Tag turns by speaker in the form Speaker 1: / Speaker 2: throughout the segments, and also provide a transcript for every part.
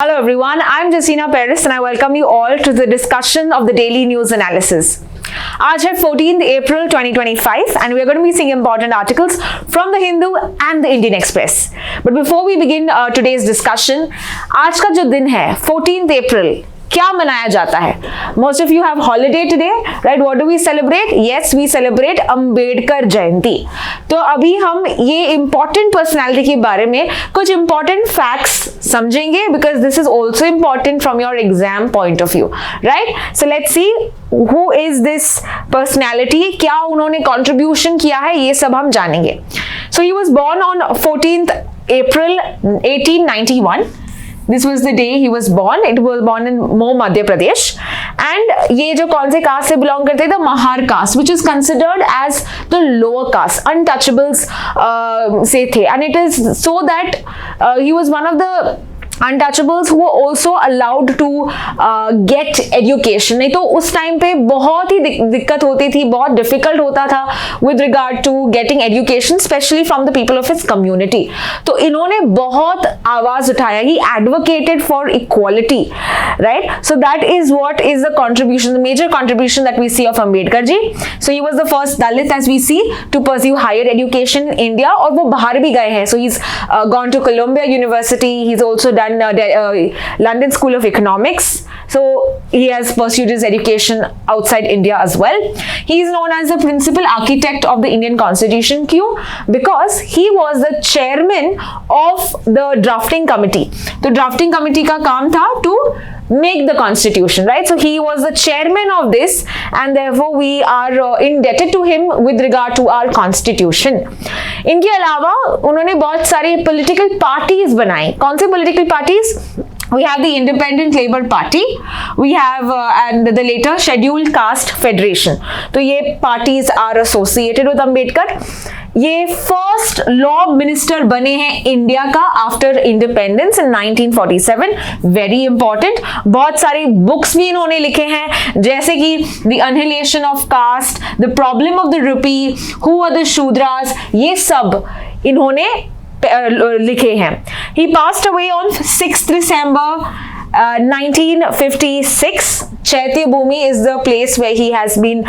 Speaker 1: Hello everyone, I'm Jasina Paris and I welcome you all to the discussion of the daily news analysis. आज है 14th April 2025 and we are going to be seeing important articles from the Hindu and the Indian Express. But before we begin today's discussion, आज का जो दिन है 14th April क्या मनाया जाता है? Most of you have holiday today, right? What do we celebrate? Yes, we celebrate Ambedkar Jayanti. तो अभी हम ये important personality के बारे में कुछ important facts समझेंगे because this is also important from your exam point of view, right? So let's see who is this personality, क्या उन्होंने contribution किया है, ये सब हम जानेंगे. So he was born on 14th April 1891. This was the day he was born. It was born in Mo, Madhya Pradesh. And ये जो कौन से कास्ट से बिलोंग करते थे? The Mahar caste, which is considered as the lower caste, untouchables से थे. And it is so that he was one of the untouchables who were also allowed to get education. नहीं तो उस time पे बहुत ही दिक्कत होती थी, बहुत difficult होता था with regard to getting education, especially from the people of his community. तो इन्होंने बहुत आवाज उठाया. He advocated for equality, right? So that is what is the contribution, the major contribution that we see of Ambedkar ji. So he was the first Dalit, as we see, to pursue higher education in India. और वो बाहर भी गए हैं. So he's gone to Columbia University. He's also done London School of Economics. So he has pursued his education outside India as well. He is known as the principal architect of the Indian Constitution. क्यों? Because he was the chairman of the drafting committee. तो drafting committee का काम था to make the constitution, right? So he was the chairman of this and therefore we are indebted to him with regard to our constitution. इनके अलावा उन्होंने बहुत सारे political parties बनाए. कौन से political parties? We have the Independent Labour Party, we have and the later Scheduled Caste Federation. तो ये parties are associated with Ambedkar. ये फर्स्ट लॉ मिनिस्टर बने हैं इंडिया का after independence in 1947. Very important. बहुत सारे बुक्स भी इन्होंने लिखे हैं जैसे कि the annihilation of caste, the problem of the rupee, who are the Shudras, ये सब इन्होंने लिखे हैं. He passed away on 6th December 1956. Chaitya Bhumi is the place where he has been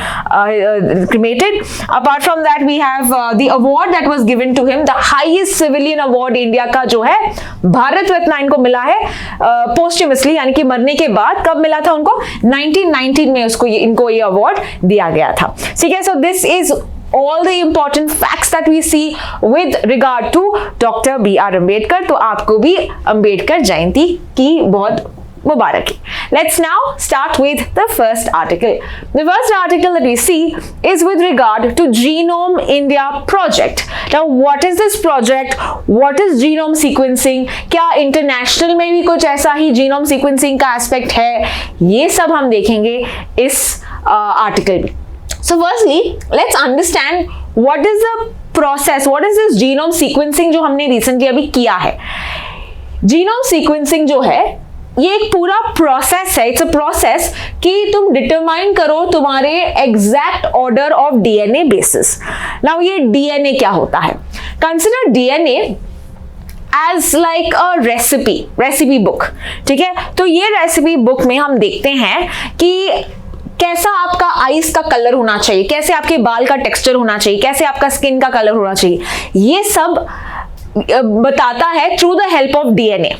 Speaker 1: cremated. Apart from that, we have the award that was given to him, the highest civilian award India का जो है भारत रत्न इनको मिला है posthumously, यानी कि मरने के बाद. कब मिला था उनको? 1919 में इनको ये अवार्ड दिया गया था. ठीक है. So this is all the important facts that we see with regard to Dr. B.R. Ambedkar. तो आपको भी अंबेडकर जयंती की बहुत मुबारक. Let's now start with the first article. The first article that we see is with regard to Genome India project. Now what is this project? What is genome sequencing? क्या international में भी कुछ ऐसा ही genome sequencing का aspect है? ये सब हम देखेंगे इस article में. So firstly, let's understand what is the process, what is this genome sequencing जो हमने recently अभी किया है. Genome sequencing जो है ये एक पूरा प्रोसेस है. इट्स अ प्रोसेस कि तुम डिटरमाइन करो तुम्हारे exact order of DNA bases. Now ये डीएनए क्या होता है? Consider DNA as like a recipe book. ठीक है. तो ये रेसिपी बुक में हम देखते हैं कि कैसा आपका आईज का कलर होना चाहिए, कैसे आपके बाल का टेक्सचर होना चाहिए, कैसे आपका स्किन का कलर होना चाहिए, ये सब बताता है through the help of DNA.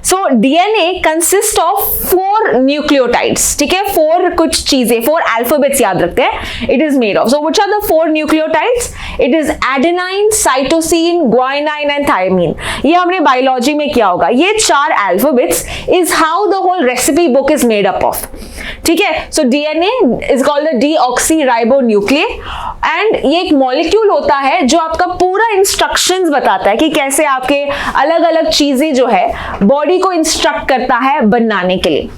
Speaker 1: So DNA consists of 4 nucleotides. ठीक है. 4 कुछ चीजें, 4 alphabets याद रखते हैं. It is made of. So which are the 4 nucleotides? It is adenine, cytosine, guanine and thymine. ये हमने बायोलॉजी में किया होगा. ये 4 alphabets is how the whole recipe book is made up of. ठीक है. So DNA is called the deoxyribonucleic and ये एक मॉलिक्यूल होता है जो आपका पूरा इंस्ट्रक्शंस बताता है कि कैसे आपके अलग अलग चीजें जो है बॉडी को इंस्ट्रक्ट करता है बनाने के लिए.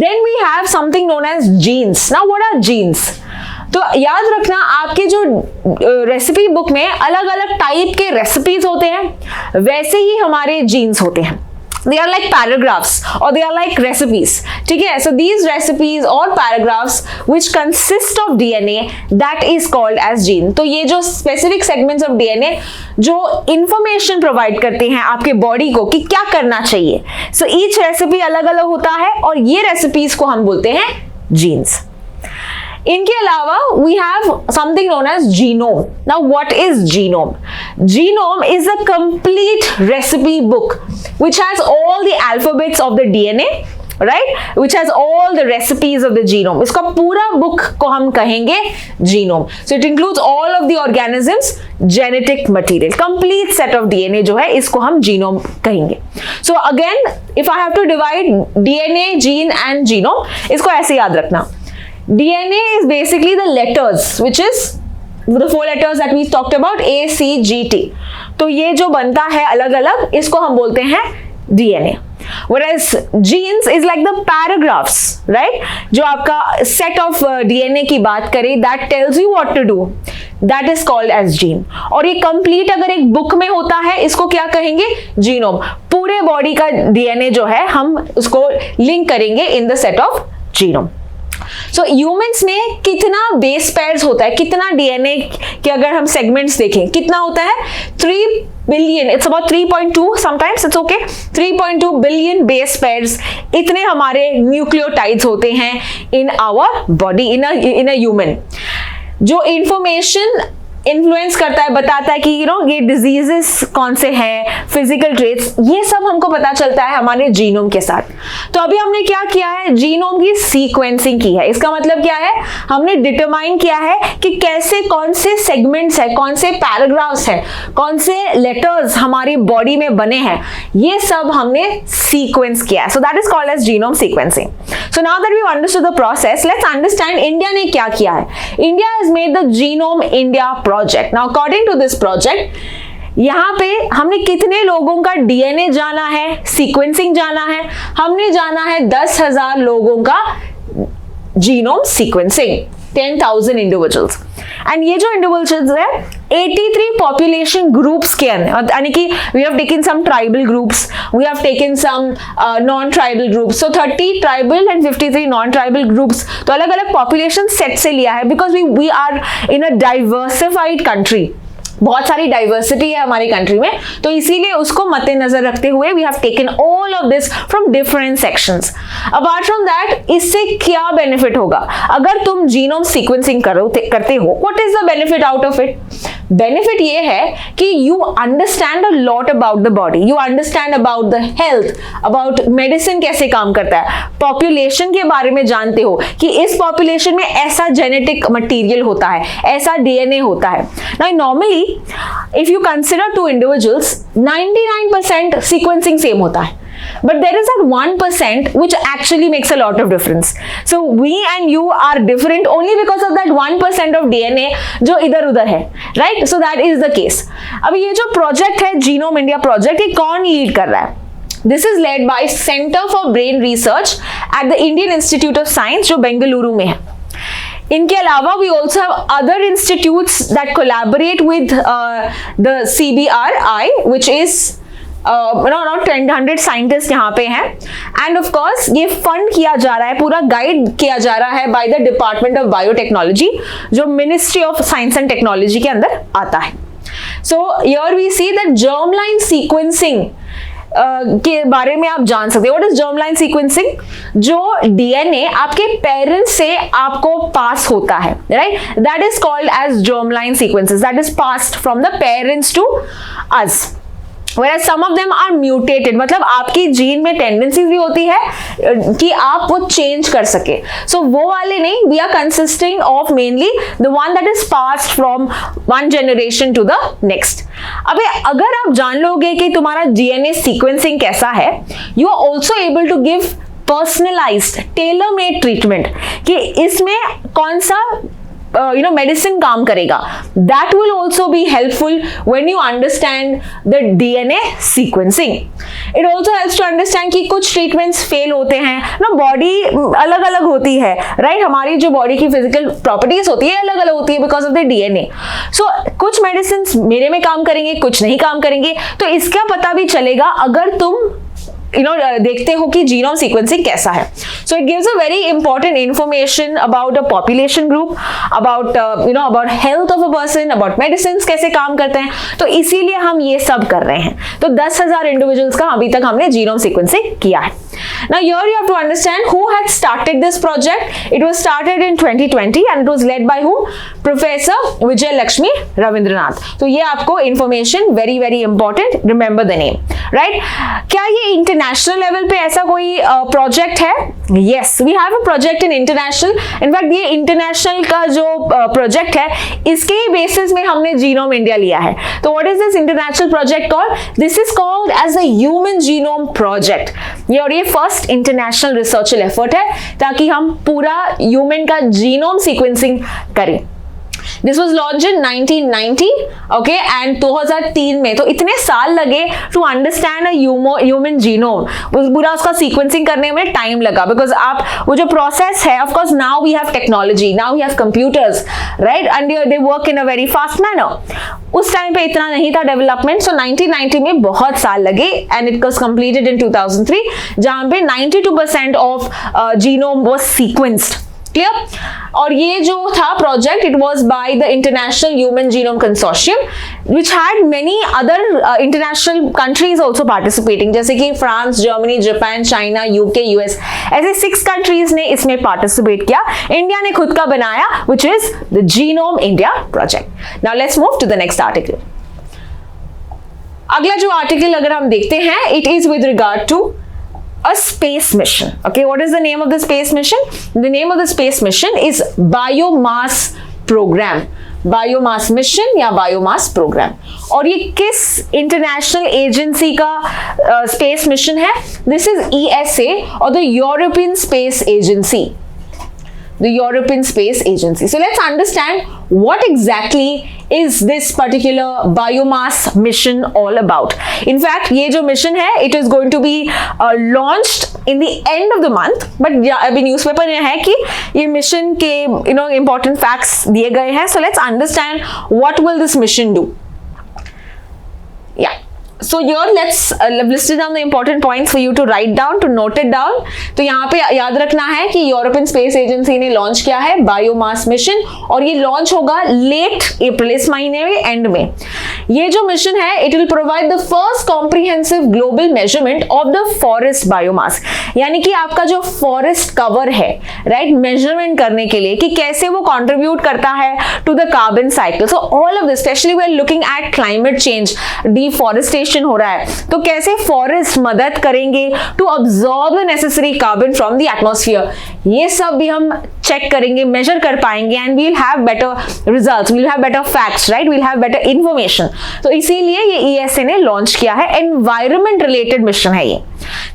Speaker 1: Then we have something known as genes. Now what are genes? तो याद रखना आपके जो रेसिपी बुक में अलग अलग टाइप के रेसिपीज होते हैं वैसे ही हमारे जीन्स होते हैं. they are like paragraphs or they are like recipes. ठीक है, so these recipes or paragraphs which consist of DNA that is called as gene. तो ये जो specific segments of DNA जो information provide करते हैं आपके body को कि क्या करना चाहिए, so each recipe अलग अलग होता है और ये recipes को हम बोलते हैं genes. इनके अलावा we have something known as genome. Now what is genome? Genome is a complete recipe book which has all the alphabets of the DNA, right? Which has all the recipes of the genome. इसका पूरा book को हम कहेंगे genome. So it includes all of the organisms genetic material. Complete set of DNA जो है इसको हम genome कहेंगे. So again if I have to divide DNA, gene and genome, इसको ऐसे याद रखना. DNA is basically the letters, which is the 4 letters that we talked about, A, C, G, T. तो ये जो बनता है अलग अलग, इसको हम बोलते हैं DNA. Whereas genes is like the paragraphs, right? जो आपका set of DNA की बात करें, that tells you what to do. That is called as gene. और ये complete अगर एक book में होता है, इसको क्या कहेंगे? Genome. पूरे body का DNA जो है, हम उसको link करेंगे in the set of genome. So humans में कितना बेस पेयर्स होता है, कितना डीएनए के अगर हम सेगमेंट्स देखें कितना होता है, 3 billion, it's about 3.2, sometimes it's okay, 3.2 billion base pairs, इतने हमारे न्यूक्लियोटाइड्स होते हैं in our body, in a human. जो इंफॉर्मेशन इन्फ्लुएंस करता है, बताता है कि ये डिजीजेस कौन से हैं, फिजिकल ट्रेट्स, ये सब हमको पता चलता है हमारे जीनोम के साथ. तो अभी हमने क्या किया है, जीनोम की सीक्वेंसिंग की है. इसका मतलब क्या है, हमने डिटरमाइन किया है कि कैसे कौन से सेगमेंट्स है, कौन से पैराग्राफ्स है, कौन से लेटर्स हमारी बॉडी में बने हैं, ये सब हमने सीक्वेंस किया है. So that is called as genome sequencing. So now that we understood the process, let's understand India ने क्या किया है. India has made the genome India project. Now according to this project, यहाँ पे हमने कितने लोगों का डीएनए जाना है, सीक्वेंसिंग जाना है, हमने जाना है 10,000 लोगों का जीनोम सीक्वेंसिंग, 10,000 इंडिविजुअल्स. एंड ये जो इंडिविजुअल्स है 83 पॉपुलेशन ग्रुप्स के अंदर, यानी कि we have taken some tribal groups, we have taken some non tribal groups, so 30 tribal and 53 non tribal groups. तो अलग अलग पॉपुलेशन सेट से लिया है, because we are in a diversified country. बहुत सारी डाइवर्सिटी है हमारी कंट्री में, तो इसीलिए उसको मद्देनजर रखते हुए we have taken all of this from different sections. Apart from that, इससे क्या बेनिफिट होगा अगर तुम जीनोम सीक्वेंसिंग करते हो? What is the benefit out of it? Benefit ये है कि you understand a lot about the body, you understand about the health, about medicine कैसे काम करता है, पॉपुलेशन के बारे में जानते हो कि इस पॉपुलेशन में ऐसा जेनेटिक मटीरियल होता है, ऐसा डीएनए होता है. Now normally if you consider 2 individuals, 99% sequencing same होता है, but there is that 1% which actually makes a lot of difference. So we and you are different only because of that 1% of DNA जो इधर उधर है, right? So that is the case. अभी ये जो project है जीनोम इंडिया प्रोजेक्ट, ये कौन लीड कर रहा है? This is led by Center for Brain Research at the Indian Institute of Science जो बेंगलुरु में है. इनके अलावा we also have other institutes that collaborate with the CBRI, which is around 100 scientist यहाँ पे हैं. एंड ऑफ कोर्स ये fund किया जा रहा है, पूरा गाइड किया जा रहा है by the department of biotechnology, जो ministry of science and technology के अंदर आता है. So here we see that germline sequencing के बारे में आप जान सकते हो. What is germline sequencing? जो डीएनए आपके पेरेंट्स से आपको पास होता है, right, that is called as germline sequences, that is passed from the parents to us. Whereas some of them are mutated, मतलब आपकी जीन में टेंडेंसी भी होती है कि आप वो चेंज कर सके. सो वो वाले नहीं, we are consisting of mainly the one that is passed from one generation to the next. अबे अगर आप जान लोगे कि तुम्हारा डीएनए सीक्वेंसिंग कैसा है, you are also able to give personalized, tailor-made treatment कि इसमें कौन सा मेडिसिन काम करेगा. That will also be helpful when you understand the DNA sequencing. It also helps to understand कि कुछ ट्रीटमेंट्स फेल होते हैं ना, बॉडी अलग अलग होती है, राइट, हमारी जो बॉडी की फिजिकल प्रॉपर्टीज होती है अलग अलग होती है बिकॉज ऑफ द डीएनए. सो कुछ मेडिसिन मेरे में काम करेंगे, कुछ नहीं काम करेंगे, तो इसका पता भी चलेगा अगर तुम देखते हो कि जीनोम सीक्वेंसिंग कैसा है. So it gives a very important information about a population group, about health of a person, about medicine कैसे काम करते हैं. तो इसीलिए हम ये सब कर रहे हैं. तो 10,000 इंडिविजुअल्स का अभी तक हमने जीनोम सीक्वेंसिंग किया है. Now here you have to understand who had started this project. It was started in 2020 and it was led by who? Professor Vijay Lakshmi Ravindranath. तो ये आपको information very very important. Remember the name, right? क्या ये international level पे ऐसा कोई project है? Yes, we have a project in international. In fact ये international का जो project है इसके basis में हमने Genome India लिया है. तो what is this international project called? This is called as the Human Genome Project. ये फर्स्ट इंटरनेशनल रिसर्चल एफर्ट है ताकि हम पूरा ह्यूमन का जीनोम सीक्वेंसिंग करें. This was launched in 1990, okay, and 2003 में. तो इतने साल लगे to understand a human genome. पूरा उसका सीक्वेंसिंग करने में टाइम लगा बिकॉज आप वो जो प्रोसेस है, of course now we have technology, now we have computers, right, and they work in a very fast manner. उस टाइम पे इतना नहीं था डेवलपमेंट. सो 1990 में बहुत साल लगे and it was completed in 2003 जहां पे 92% of genome was sequenced. Clear? और ये जो था project, it was by the international human genome consortium which had many other international countries also participating, जैसे कि France, Germany, Japan, China, UK, US, ऐसे 6 countries ने इसमें पार्टिसिपेट किया. इंडिया ने खुद का बनाया which is the genome India project. Now let's move to the next article. अगला जो आर्टिकल अगर हम देखते हैं, it is with regard to a space mission. Okay, what is the name of the space mission? The name of the space mission is Biomass Program. Biomass Mission या Biomass Program. और ये किस international agency का space mission है? This is ESA or the European Space Agency. The European Space Agency. So let's understand what exactly is this particular biomass mission all about. In fact, ये जो mission है, it is going to be launched in the end of the month. But अभी newspaper में है कि ये mission के important facts दिए गए हैं. So let's understand what will this mission do. Yeah. So here let's list down the important points for you to write down, to note it down. तो यहाँ पे याद रखना है कि यूरोपियन स्पेस एजेंसी ने लॉन्च किया है बायोमास मिशन और ये लॉन्च होगा लेट अप्रैल, इस महीने में एंड में. ये जो मिशन है, it will provide the first comprehensive global measurement of the forest biomass. यानी कि आपका जो फॉरेस्ट कवर है, राइट, मेजरमेंट करने के लिए कि कैसे वो कंट्रीब्यूट करता है to the carbon cycle. So all of this, specially we are looking at climate change, deforestation हो रहा है, तो कैसे फॉरेस्ट मदद करेंगे to absorb the necessary carbon from the atmosphere. ये सब भी हम चेक करेंगे, मेजर कर पाएंगे and we will have better results, we will have better facts, right, we will have better information. तो इसीलिए ये ईएसए ने लॉन्च किया है. एनवायरमेंट रिलेटेड मिशन है ये.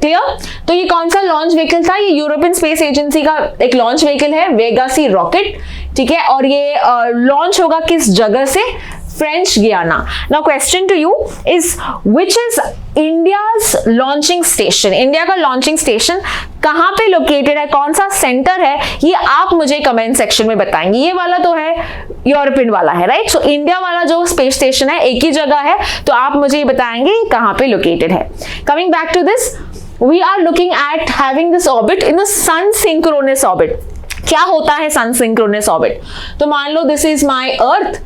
Speaker 1: क्लियर? तो ये कौन सा लॉन्च व्हीकल था? ये यूरोपियन स्पेस एजेंसी का एक लॉन्च व्हीकल है, वेगा सी रॉकेट. ठीक है, और ये लॉन्च होगा किस जगह से? French Guiana. Now question to you is which is India's launching station? India का लॉन्चिंग स्टेशन कहां पे लोकेटेड है, कौन सा सेंटर है, ये आप मुझे कमेंट सेक्शन में बताएंगे. ये वाला तो है यूरोपियन वाला है, राइट. सो इंडिया वाला जो स्पेस स्टेशन है एक ही जगह है, तो आप मुझे बताएंगे कहां पे लोकेटेड है. Coming back to this, we are looking at having this orbit in the sun synchronous orbit. क्या होता है सन सिंक्रोनस ऑर्बिट? तो मान लो दिस इज माय अर्थ,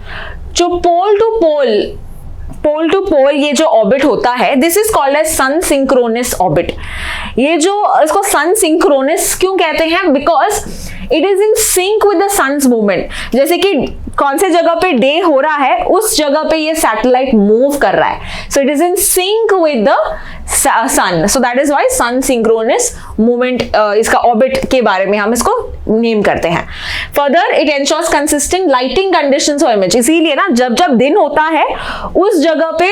Speaker 1: जो पोल टू पोल ये जो ऑर्बिट होता है, this is called as sun synchronous orbit. ये जो इसको सन सिंक्रोनस क्यों कहते हैं? Because it is in sync with the sun's movement. जैसे कि कौन से जगह पे डे हो रहा है, उस जगह पे ये सैटेलाइट मूव कर रहा है. So it is in sync with the sun. So that is why sun synchronous movement, इसका ऑर्बिट के बारे में हम इसको नेम करते हैं. Further it ensures consistent lighting conditions of image. इसीलिए ना जब जब दिन होता है उस जगह पे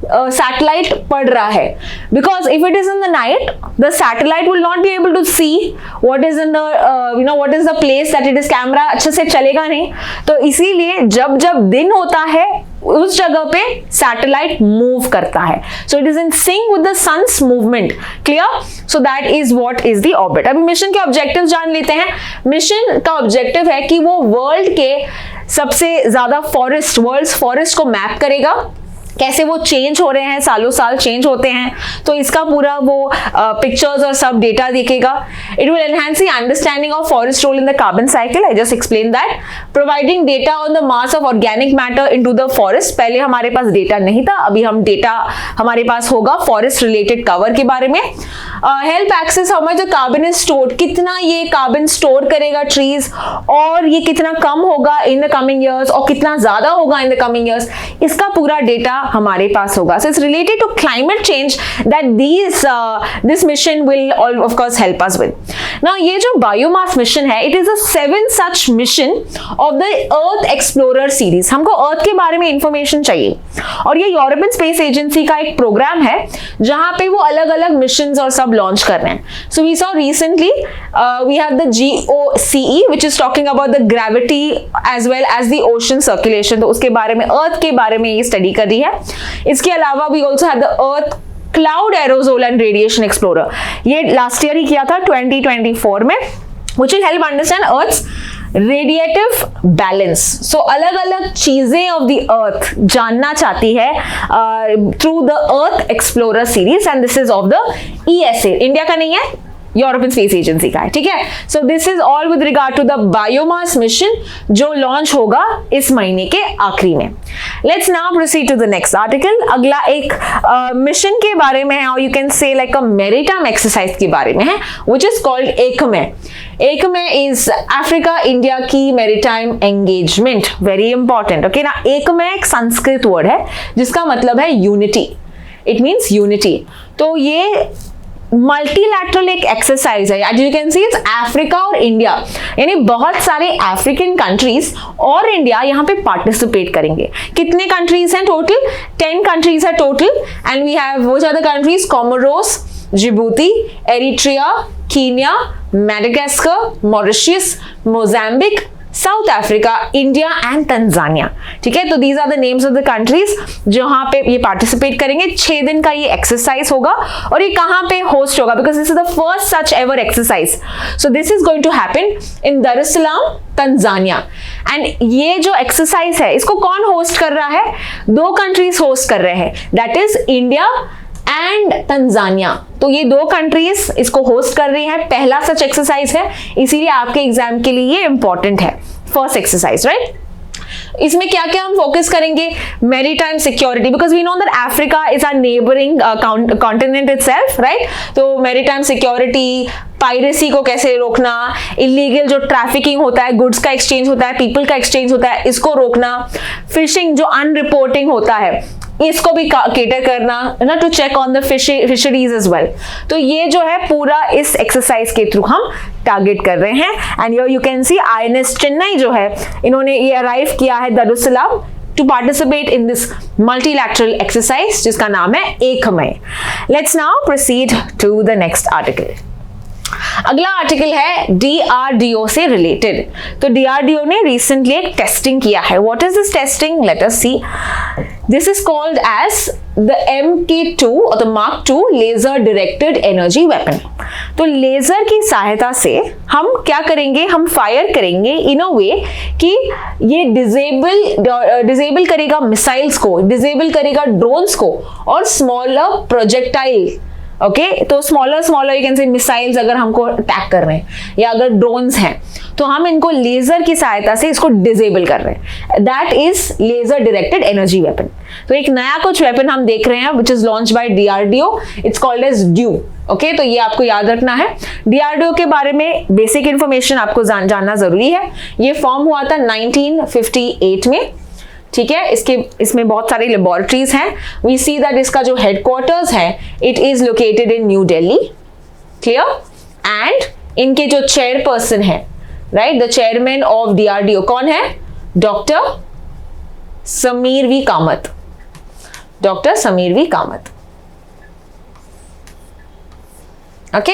Speaker 1: सैटेलाइट पड़ रहा है, because if it is in the night the satellite will not be able to see what is in the what is the place that it is. Camera अच्छे से चलेगा नहीं, तो इसीलिए जब जब दिन होता है उस जगह पे सैटेलाइट मूव करता है. So it is in sync with the sun's movement. Clear? So that is what is the orbit. अभी मिशन के ऑब्जेक्टिव जान लेते हैं. मिशन का ऑब्जेक्टिव है कि वो वर्ल्ड के सबसे ज्यादा फॉरेस्ट, वर्ल्ड फॉरेस्ट को मैप करेगा, कैसे वो चेंज हो रहे हैं, सालों साल चेंज होते हैं, तो इसका पूरा वो पिक्चर्स और सब डेटा देखेगा. It will enhance the understanding of forest role in the carbon cycle. I just explain that. Providing data on the mass of organic matter into the forest. पहले हमारे पास डेटा नहीं था, अभी हम डेटा हमारे पास होगा फॉरेस्ट रिलेटेड कवर के बारे में. Help access how much the carbon is stored. कितना ये कार्बन स्टोर करेगा ट्रीज, और ये कितना कम होगा इन द कमिंग ईयर्स, और कितना ज्यादा होगा इन द कमिंग ईयर्स. इसका पूरा डेटा हमारे पास होगा. So it's related to climate change that this mission will of course help us with. Now ये जो biomass mission है, it is a 7 such mission of the Earth Explorer series. हमको अर्थ के बारे में इंफॉर्मेशन चाहिए, और ये यूरोपियन स्पेस एजेंसी का एक प्रोग्राम है जहां पे वो अलग अलग मिशन और सब लॉन्च कर रहे हैं. So we saw recently we have the GOCE which is talking about the gravity as well as the ocean circulation. तो उसके बारे में, अर्थ के बारे में ये स्टडी कर रही है. इसके अलावा we also have the earth cloud aerosol and radiation explorer. ये लास्ट ईयर ही किया था 2024 में, which will help understand Earth's radiative balance. So अलग अलग चीजें ऑफ द अर्थ जानना चाहती है through the earth explorer series, and this is of the ESA. India का नहीं है, यूरोपियन स्पेस एजेंसी का है. ठीक है. So this is all with regard to the biomass mission जो लॉन्च होगा इस महीने के आखिरी में. Let's now proceed to the next article. अगला एक मिशन के बारे में है, और you can say like a maritime exercise के बारे में है, which is called AIKEYME. AIKEYME is Africa India की maritime engagement. Very important. Okay ना. एकमे एक संस्कृत वर्ड है जिसका मतलब है यूनिटी. It means unity. तो ये मल्टीलैटरल एक एक्सरसाइज है. As you can see it's Africa और इंडिया, यानी बहुत सारे अफ्रीकन कंट्रीज और इंडिया यहाँ पे पार्टिसिपेट करेंगे. कितने कंट्रीज हैं टोटल? 10 कंट्रीज है टोटल, एंड वी हैव वो ज्यादा countries Comoros, Djibouti, Eritrea, Kenya, Madagascar, Mauritius, Mozambique, South Africa, India and Tanzania. ठीक है. तो these are the names of the countries जहां पे ये पार्टिसिपेट करेंगे. 6 दिन का ये एक्सरसाइज होगा, और ये कहां पे होस्ट होगा? Because this is the first such ever exercise. So this is going to happen in Dar es Salaam, Tanzania. And ये जो एक्सरसाइज है इसको कौन होस्ट कर रहा है? 2 कंट्रीज होस्ट कर रहे हैं, that is India and Tanzania. तो ये 2 कंट्रीज इसको होस्ट कर रही हैं. पहला सच एक्सरसाइज है, इसीलिए आपके एग्जाम के लिए ये इंपॉर्टेंट है. First exercise, right. इसमें क्या क्या हम फोकस करेंगे? Maritime security, because we know that Africa is our neighbouring continent itself, right. तो मैरीटाइम सिक्योरिटी, पायरेसी को कैसे रोकना, इलीगल जो ट्रैफिकिंग होता है, गुड्स का एक्सचेंज होता है, पीपल का एक्सचेंज होता है, इसको रोकना. फिशिंग जो अनरिपोर्टिंग होता है इसको भी केटर करना, ना, to check on the fisheries as well. तो ये जो है पूरा इस एक्सरसाइज के थ्रू हम टारगेट कर रहे हैं. And you can C INS Chennai जो है, इन्होंने ये अराइव किया है दर एस सलाम to participate in this multilateral exercise जिसका नाम है एकमे. Let's now proceed to the next article. अगला आर्टिकल है DRDO से रिलेटेड. तो DRDO ने रिसेंटली एक टेस्टिंग किया है. What is this testing? Let us see. This is called as the MK2 और the Mark II laser directed energy weapon. तो लेजर की सहायता से हम क्या करेंगे? हम फायर करेंगे इन अ वे कि ये डिसेबल करेगा मिसाइल्स को, डिसेबल करेगा ड्रोन्स को, और स्मॉलर प्रोजेक्टाइल. ओके. तो स्मॉलर यू कैन से मिसाइल्स अगर हमको अटैक कर रहे हैं, या अगर ड्रोन्स हैं, तो हम इनको लेजर की सहायता से इसको डिसेबल कर रहे हैं. That is laser directed energy weapon. तो एक नया कुछ वेपन हम देख रहे हैं which is launch by DRDO. It's called as ड्यू. ओके. तो ये आपको याद रखना है. DRDO के बारे में बेसिक इंफॉर्मेशन आपको जानना जरूरी है. ये फॉर्म हुआ था 1958 में. ठीक है. इसमें बहुत सारी लेबोरेटरीज हैं. वी सी दैट इसका जो हेडक्वार्टर्स है it is located in New Delhi. Clear. And इनके जो चेयरपर्सन है, right, the chairman of DRDO कौन है? Doctor Samir V Kamat. Doctor Samir V Kamat. Okay.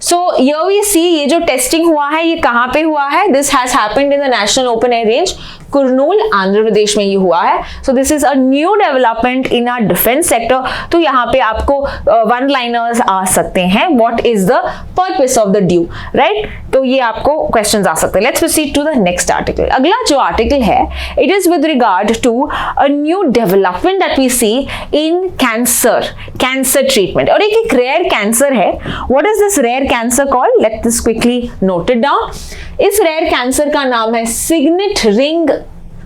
Speaker 1: So here we see ये जो टेस्टिंग हुआ है ये कहां पे हुआ है? This has happened in the national open air range Kurnool Andhra Pradesh में ये हुआ है. So this is a new development in our defence sector. तो यहाँ पे आपको वन लाइनर्स आ सकते हैं. What is the purpose of the ड्यू, राइट? तो ये आपको क्वेश्चंस आ सकते हैं. Let's proceed to the next article. अगला जो आर्टिकल है, it is with regard to a new development that we see in cancer treatment. और एक रेयर कैंसर है. What is this rare cancer called? Let's this quickly note it down. इस rare cancer का नाम है signet ring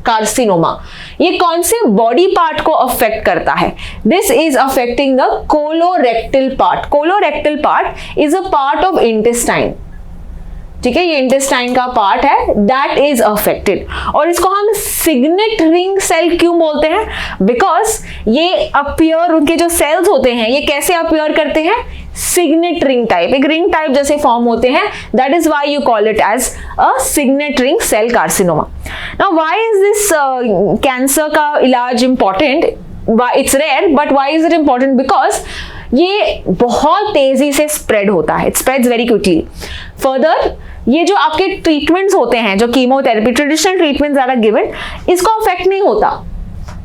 Speaker 1: carcinoma. ये कौन से बॉडी पार्ट को अफेक्ट करता है? This is affecting the colorectal part. Colorectal part is a part of intestine. ठीक है, ये इंटेस्टाइन का पार्ट है दैट इज अफेक्टेड. और इसको हम सिग्नेट रिंग सेल क्यों बोलते हैं? बिकॉज ये अपीयर, उनके जो सेल्स होते हैं ये कैसे अपीयर करते हैं? सिग्नेट रिंग टाइप, एक रिंग टाइप जैसे फॉर्म होते हैं. That is why you call it as a signet ring cell carcinoma. Now why is this cancer का इलाज important? It's rare but why is it important? Because ये बहुत तेजी से स्प्रेड होता है. It spreads very quickly. Further ये जो आपके ट्रीटमेंट्स होते हैं, जो chemotherapy, traditional treatments are given, इसको अफेक्ट नहीं होता.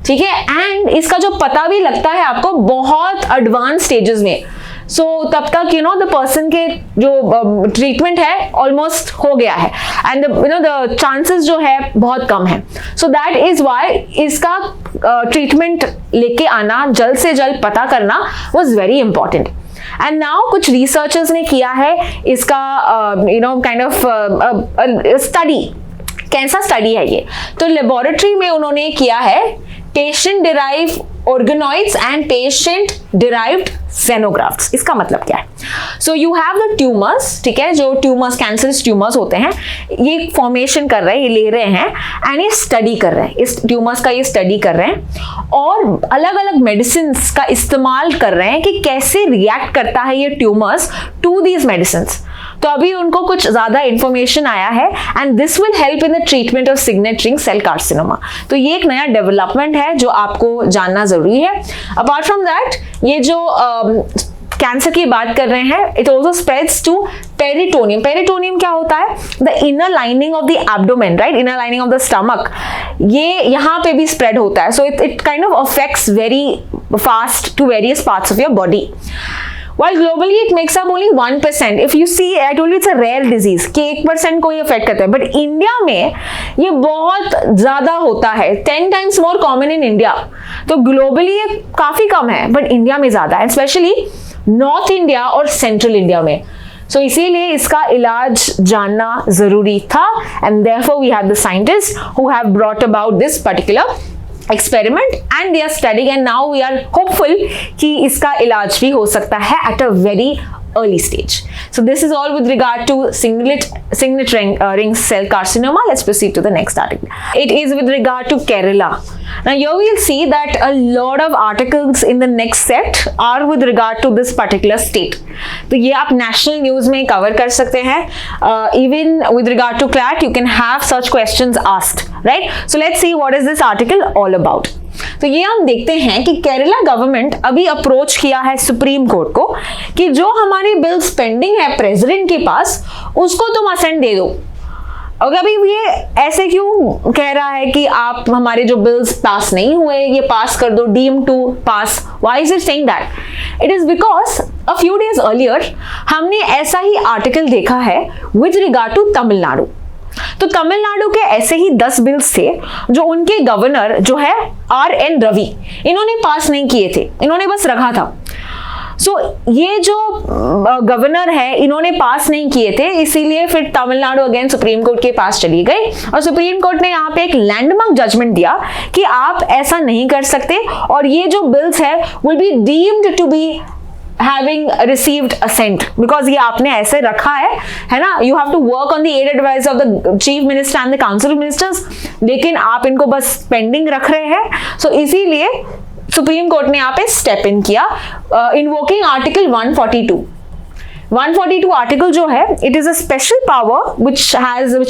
Speaker 1: ठीक है, एंड इसका जो पता भी लगता है आपको बहुत एडवांस स्टेजेस में. सो तब तक द पर्सन के जो ट्रीटमेंट है ऑलमोस्ट हो गया है एंड द चांसेस जो है बहुत कम है. सो दैट इज व्हाई इसका ट्रीटमेंट लेके आना, जल्द से जल्द पता करना was very important. And now कुछ रिसर्चर्स ने किया है इसका काइंड ऑफ स्टडी. कैसा स्टडी है ये? तो लेबोरेटरी में उन्होंने किया है patient derive organoids and patient derived xenografts. इसका मतलब क्या है? So you have the tumors, ठीक है, जो ट्यूमर्स, कैंसरस ट्यूमर्स होते हैं, ये फॉर्मेशन कर रहे हैं, ये ले रहे हैं एंड ये स्टडी कर रहे हैं, इस ट्यूमर्स का ये स्टडी कर रहे हैं और अलग अलग मेडिसिन का इस्तेमाल कर रहे हैं कि कैसे रिएक्ट करता है ये ट्यूमर्स टू दीज मेडिसिन. तो अभी उनको कुछ ज्यादा इंफॉर्मेशन आया है and this will help in the treatment of signet ring cell carcinoma. तो ये एक नया डेवलपमेंट है जो आपको जानना जरूरी है. अपार्ट फ्रॉम दैट, ये जो कैंसर की बात कर रहे हैं, it also spreads to peritoneum. Peritoneum क्या होता है? The inner lining of the abdomen, right, inner lining of the stomach. ये यहाँ पे भी स्प्रेड होता है. So it kind of affects very fast to various parts of your body. While globally it makes up only 1%. If you see, I told you it's a rare disease कि 1% को ये affect करता है, but India में ये बहुत ज्यादा होता है, 10 times more common in India. तो ग्लोबली ये काफी कम है बट इंडिया में ज्यादा है, स्पेशली नॉर्थ इंडिया और सेंट्रल इंडिया में. सो इसीलिए इसका इलाज जानना जरूरी था and therefore we have the scientists who have brought about this particular experiment and they are studying and now we are hopeful कि इसका इलाज भी हो सकता है at a very early stage. So this is all with regard to signet ring cell carcinoma. Let's proceed to the next article. It is with regard to Kerala. Now here we'll see that a lot of articles in the next set are with regard to this particular state. तो ये आप national news में cover कर सकते हैं. Even with regard to CLAT, you can have such questions asked, right? So let's see what is this article all about. तो ये हम देखते हैं कि केरला गवर्नमेंट अभी अप्रोच किया है सुप्रीम कोर्ट को कि जो हमारी बिल्स पेंडिंग है प्रेसिडेंट के पास, उसको तुम असेंट दे दो. और अभी ये ऐसे क्यों कह रहा है कि आप हमारे जो बिल्स पास नहीं हुए ये पास कर दो, deem to pass? Why is it saying that? It is because a few days earlier हमने ऐसा ही आर्टिकल देखा है विद रिगार्ड टू तमिलनाडु. तो तमिलनाडु के ऐसे ही 10 बिल्स थे जो उनके गवर्नर जो है RN रवि, इन्होंने पास नहीं किए थे, इन्होंने बस रखा था. सो ये जो गवर्नर है इन्होंने पास नहीं किए थे, इसीलिए फिर तमिलनाडु अगेन सुप्रीम कोर्ट के पास चली गई और सुप्रीम कोर्ट ने यहाँ पे एक लैंडमार्क जजमेंट दिया कि आप ऐसा नहीं कर सकते और ये जो बिल्स है will be deemed to be having received assent because ये आपने ऐसे रखा है ना. You have to work on the aid advice of the chief minister and the council of ministers, लेकिन आप इनको बस पेंडिंग रख रहे हैं. सो इसीलिए सुप्रीम कोर्ट ने यहाँ पे स्टेप इन किया, इन्वोकिंग आर्टिकल 142 आर्टिकल जो है, it is a special power which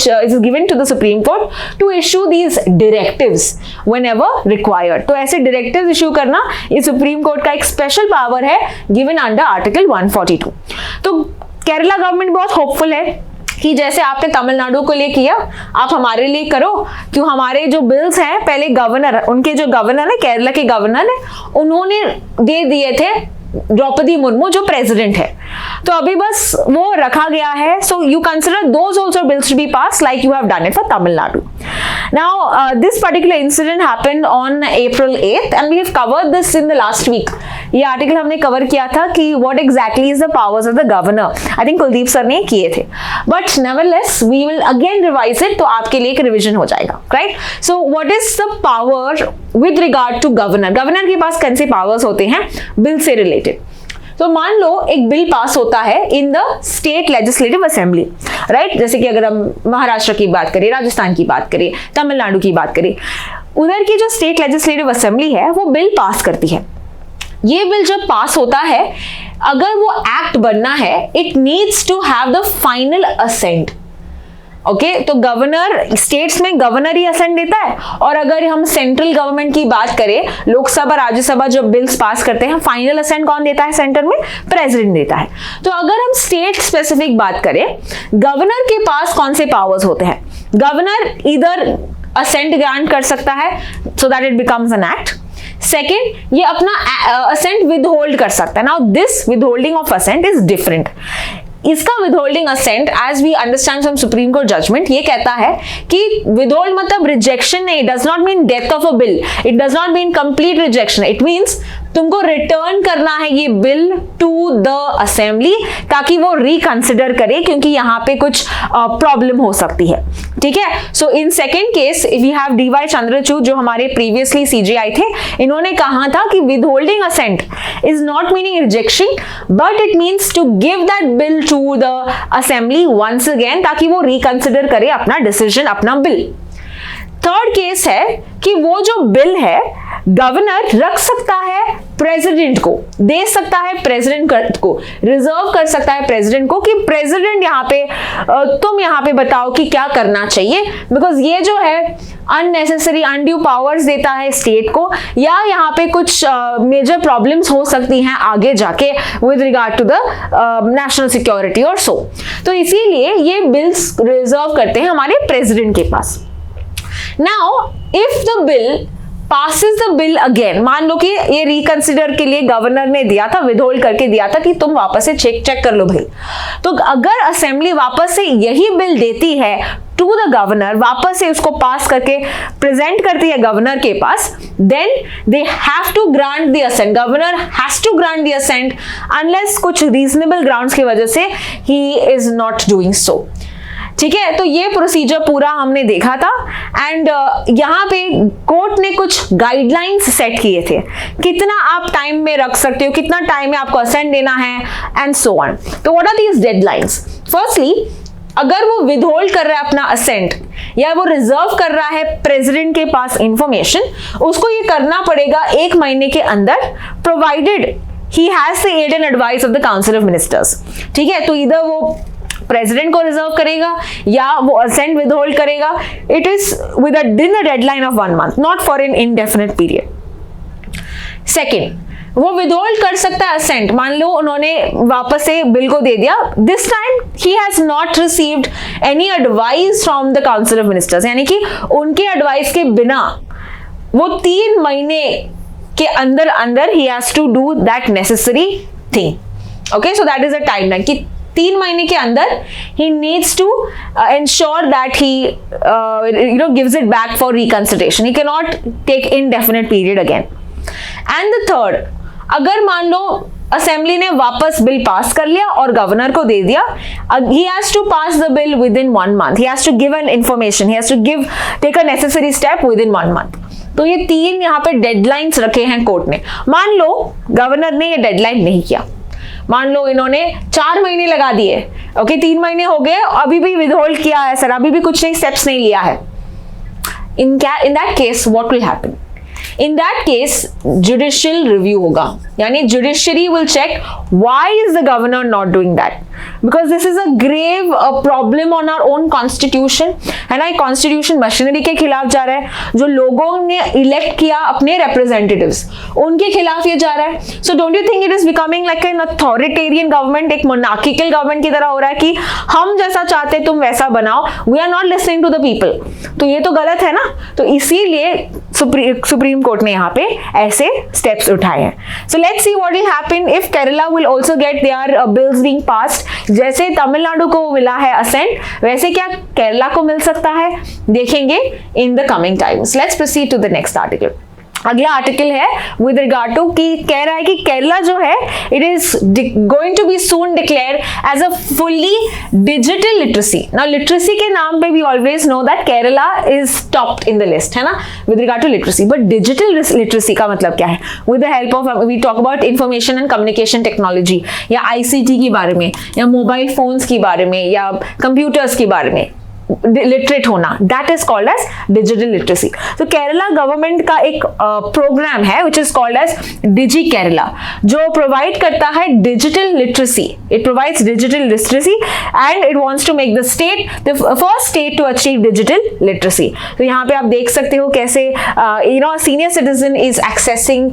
Speaker 1: is given to the Supreme Court to issue these directives whenever required. तो ऐसे directives इश्यू करना ये सुप्रीम कोर्ट का एक स्पेशल पावर है given under आर्टिकल 142. तो केरला गवर्नमेंट बहुत होपफुल है कि जैसे आपने तमिलनाडु को लिए किया, आप हमारे लिए करो। क्यों, हमारे जो बिल्स हैं पहले गवर्नर, उनके जो गवर्नर है, केरला के गवर्नर है, उन्होंने दे दिए थे द्रौपदी मुर्मू जो प्रेसिडेंट है, तो अभी बस वो रखा गया है। So you consider those also bills to be pass like you have done it for Tamil Nadu. Now this particular incident happened on April 8th and we have covered this in the last week. ये article हमने cover किया था कि what exactly is the powers of the governor. I think Kuldeep sir ने किए थे, but nevertheless we will again revise it, तो आपके लिए एक रिविजन हो जाएगा, right. So what is the power with regard to governor. Governor के पास कौन से पावर्स होते हैं बिल से रिलेटेड। तो मान लो एक बिल पास होता है in the state legislative assembly, right. जैसे कि अगर हम महाराष्ट्र की बात करें, राजस्थान की बात करें, तमिलनाडु की बात करें, उधर की जो स्टेट लेजिस्लेटिव असेंबली है वो बिल पास करती है। ये बिल जब पास होता है, अगर वो एक्ट बनना है, it needs to have the final assent. Okay, तो गवर्नर, स्टेट्स में गवर्नर ही असेंट देता है, और अगर हम सेंट्रल गवर्नमेंट की बात करें, लोकसभा राज्यसभा जब बिल्स पास करते हैं, फाइनल असेंट कौन देता है सेंटर में? प्रेसिडेंट देता है। तो अगर हम स्टेट स्पेसिफिक बात करें, गवर्नर के पास कौन से पावर्स होते हैं? गवर्नर इधर असेंट ग्रांट कर सकता है so that it becomes an act. Second, ये अपना असेंट विदहोल्ड कर सकता है। Now this withholding of assent is different. इसका withholding assent, as we understand from supreme court judgement, ये कहता है कि विदहोल्ड मतलब रिजेक्शन नहीं, does not mean death of a bill, it does not mean complete rejection, it means तुमको return करना है ये बिल टू द असेंबली ताकि वो रिकंसिडर करे, क्योंकि यहाँ पे कुछ प्रॉब्लम हो सकती है, ठीक है। So in second case we have DY Chandrachud, जो हमारे प्रीवियसली CJI थे, इन्होंने कहा था कि withholding assent is not meaning rejection, but it means to give that bill to the assembly once again, ताकि वो रिकंसिडर करे अपना डिसीजन, अपना बिल। थर्ड केस है कि वो जो बिल है गवर्नर रख सकता है प्रेसिडेंट को, दे सकता है प्रेसिडेंट को, रिजर्व कर सकता है प्रेसिडेंट को कि प्रेसिडेंट यहाँ पे तुम यहाँ पे बताओ कि क्या करना चाहिए, बिकॉज ये जो है अननेसेसरी अनड्यू पावर्स देता है स्टेट को, या यहाँ पे कुछ मेजर प्रॉब्लम्स हो सकती हैं आगे जाके with regard to the national security और सो। तो इसीलिए ये बिल्स रिजर्व करते हैं हमारे प्रेसिडेंट के पास। Now if the bill passes the bill again, मान लो कि ये रिकंसिडर के लिए गवर्नर ने दिया था, विदहोल्ड करके दिया था कि तुम वापस से चेक कर लो भाई, तो अगर असेंबली वापस से यही बिल देती है टू द गवर्नर, वापस से उसको पास करके प्रेजेंट करती है गवर्नर के पास, then they have to grant the assent, governor has to grant the assent unless कुछ रीजनेबल ग्राउंड्स की वजह से ही इज नॉट डूइंग सो, ठीक है। तो ये प्रोसीजर पूरा हमने देखा था, एंड यहाँ पे कोर्ट ने कुछ गाइडलाइंस सेट किए थे, कितना आप टाइम में रख सकते हो, कितना टाइम में आपको असेंट देना है, एंड सो ऑन। तो what are these deadlines? Firstly, अगर वो विदहोल्ड कर रहा है अपना असेंट या वो रिजर्व कर रहा है प्रेसिडेंट के पास इंफॉर्मेशन, उसको ये करना पड़ेगा 1 महीने के अंदर, provided he has the aid and advice of the council of ministers, ठीक है। तो इधर वो प्रेसिडेंट को रिजर्व करेगा या वो असेंट विदहोल्ड करेगा, it is within a deadline of 1 month, not for an indefinite period. Second, वो विदहोल्ड कर सकता है असेंट, मान लो उन्होंने वापस से बिल को दे दिया, this time he has not received any advice from the council of ministers, यानी कि उनके एडवाइस के बिना वो 3 महीने के अंदर अंदर ही has to do that necessary thing. Okay, so that is a timeline कि 3 महीने के अंदर he needs to ensure that he gives it back for reconsideration. He cannot take indefinite period again. And the third, अगर मान लो assembly ने वापस bill pass कर लिया और गवर्नर को दे दिया, he has to pass the bill within 1 month. He has to give an information. He has to take a necessary step within 1 month. तो ये 3 यहाँ पे डेडलाइंस रखे हैं कोर्ट ने। मान लो गवर्नर ने ये डेडलाइन नहीं किया, मान लो इन्होंने 4 महीने लगा दिए, ओके 3 महीने हो गए, अभी भी विदहोल्ड किया है सर, अभी भी कुछ नहीं स्टेप्स नहीं लिया है, in that case what will happen? In that case judicial review होगा, यानी judiciary will check why is the governor not doing that, because this is a grave problem on our own constitution, है ना. Constitution machinery के खिलाफ जा रहा है, जो लोगों ने इलेक्ट किया अपने रिप्रेजेंटेटिव्स उनके खिलाफ ये जा रहा है. So don't you think it is becoming like an authoritarian government, एक मोनार्किकल गवर्नमेंट की तरह हो रहा है कि हम जैसा चाहते तुम वैसा बनाओ, we are not listening to the people. तो ये तो गलत है ना. तो इसीलिए सुप्रीम कोर्ट ने यहाँ पे ऐसे स्टेप्स उठाए हैं. So let's see what will happen if Kerala will also get their bills being passed. जैसे तमिलनाडु को मिला है असेंट, वैसे क्या केरला को मिल सकता है, देखेंगे in the coming times. Let's proceed to the next article. अगला आर्टिकल है विद रिगार्ड टू कि कह रहा है कि केरला जो है it is going to be soon declare as a fully digital literacy. Now literacy के नाम पे we always know that Kerala is topped in the list, है ना, with regard to literacy. But digital literacy का मतलब क्या है? With the help of we talk about information and communication technology, या आईसीटी के बारे में, या मोबाइल फोन्स के बारे में, या कंप्यूटर्स के बारे में लिटरेट होना, that is called as digital literacy. तो केरला गवर्नमेंट का एक प्रोग्राम है which is called as digi Kerala, जो प्रोवाइड करता है digital literacy. It provides digital literacy and it wants to make the state the first state to achieve digital literacy. तो यहाँ पे आप देख सकते हो कैसे senior citizen is accessing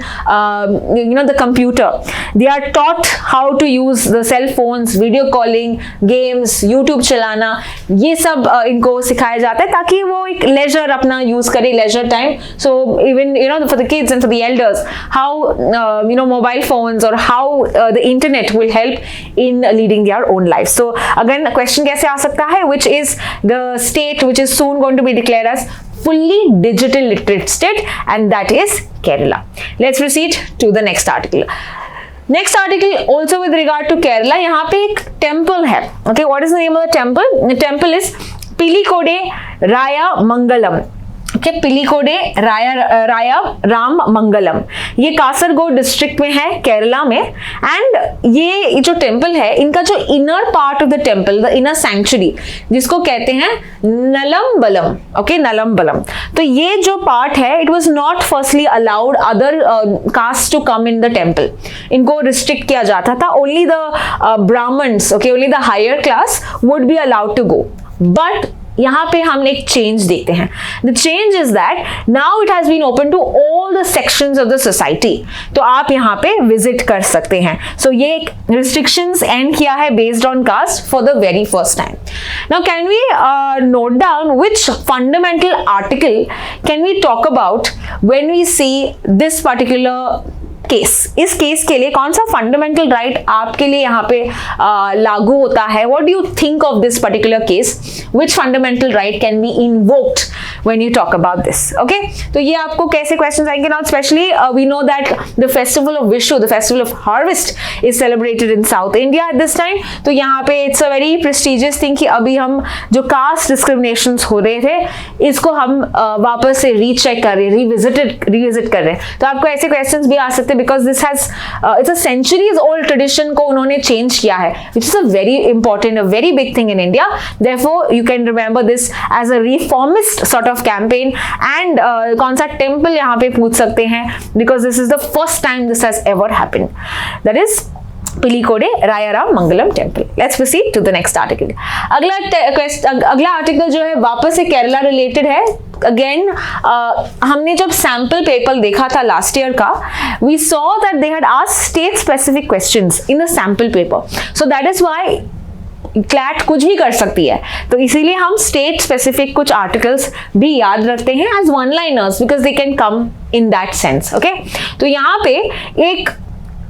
Speaker 1: the computer. They are taught how to use the cell phones, video calling, games, YouTube चलाना, ये सब इनको सिखाया जाता है ताकि वो एक लेजर अपना यूज करे, leisure time. So even for the kids and for the elders how mobile phones और how the internet will help in leading their own life. So again question कैसे आ सकता है, which is the state which is soon going to be declared as fully digital literate state, and that is Kerala. Let's proceed to the next article. Next article also with regard to Kerala. यहाँ पे एक temple है. Okay, what is the name of the temple? The temple is Pilikode Raya Mangalam. Okay, पिलीकोडे राया राम मंगलम. ये Kasaragod district में है केरला में. And ये जो टेम्पल है, इनका जो inner part of the temple, the inner sanctuary, जिसको कहते हैं नलम्बलम. ओके, नलम्बलम. तो ये जो पार्ट है, it was not firstly allowed other caste to come in the temple. इनको रिस्ट्रिक्ट किया जाता था. Only the brahmins, okay, only the higher class would be allowed to go. But यहाँ पे हम एक चेंज देखते हैं. The change is that now it has been open to all the sections of the society. तो आप यहाँ पे विजिट कर सकते हैं. सो ये एक रिस्ट्रिक्शंस एंड किया है based on caste for the very first time. Now can we note down which fundamental article can we talk about when we see this particular case. इस केस के लिए कौन सा फंडामेंटल राइट आपके लिए यहाँ पे लागू होता है? What do you think of this particular case? Which fundamental right can be invoked when you talk about this? Okay, तो ये आपको कैसे क्वेश्चंस आएंगे. Now specially we know that the festival of Vishu, the festival of harvest is celebrated in South India at this time. तो यहाँ पे it's a very prestigious thing कि अभी हम जो कास्ट डिस्क्रिमिनेशंस हो रहे थे, इसको हम वापस से रीचेक कर रहे हैं, रिविजिट कर रहे हैं. तो आपको ऐसे क्वेश्चंस भी आ सकते हैं because this has it's a centuries old tradition को उन्होंने change किया है, which is a very important, a very big thing in India. Therefore you can remember this as a reformist sort of campaign. And कौन सा temple यहाँ पे पूछ सकते हैं, because this is the first time this has ever happened. That is Pilicode Rayaramangalam temple. Let's proceed to the next article. अगला article जो है वापस से केरला रिलेटेड है. अगेन हमने जब सैंपल पेपर देखा था लास्ट ईयर का, we saw that they had asked state specific questions in the sample paper. So that is why CLAT कुछ भी कर सकती है. तो इसीलिए हम स्टेट स्पेसिफिक कुछ आर्टिकल्स भी याद रखते हैं as one liners, because they can come in that sense. Okay, तो यहाँ पे एक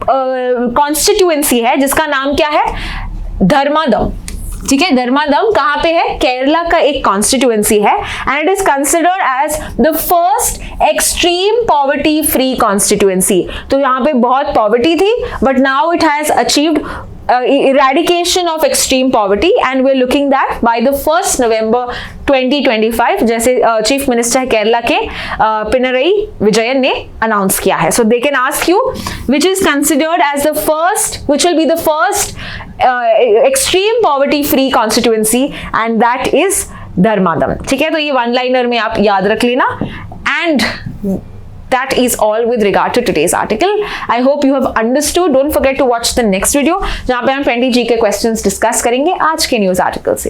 Speaker 1: कॉन्स्टिट्यूएंसी है जिसका नाम क्या है? धर्मादम. ठीक है, धर्मादम कहाँ पे है? केरला का एक कॉन्स्टिट्यूएंसी है. And it is considered as the first extreme poverty free constituency. तो यहाँ पे बहुत पॉवर्टी थी, but now it has achieved eradication of extreme poverty, and we're looking that by the 1st November 2025, जैसे चीफ मिनिस्टर केरला के पिनरई विजयन ने announce किया है. So they can ask you which is considered as the first, which will be the first extreme poverty free constituency, and that is Dharmadam. ठीक है, तो ये one liner में आप याद रख लेना. And That is all with regard to today's article. I hope you have understood. Don't forget to watch the next video जहाँ पे हम 20 GK questions discuss करेंगे आज के न्यूज आर्टिकल से.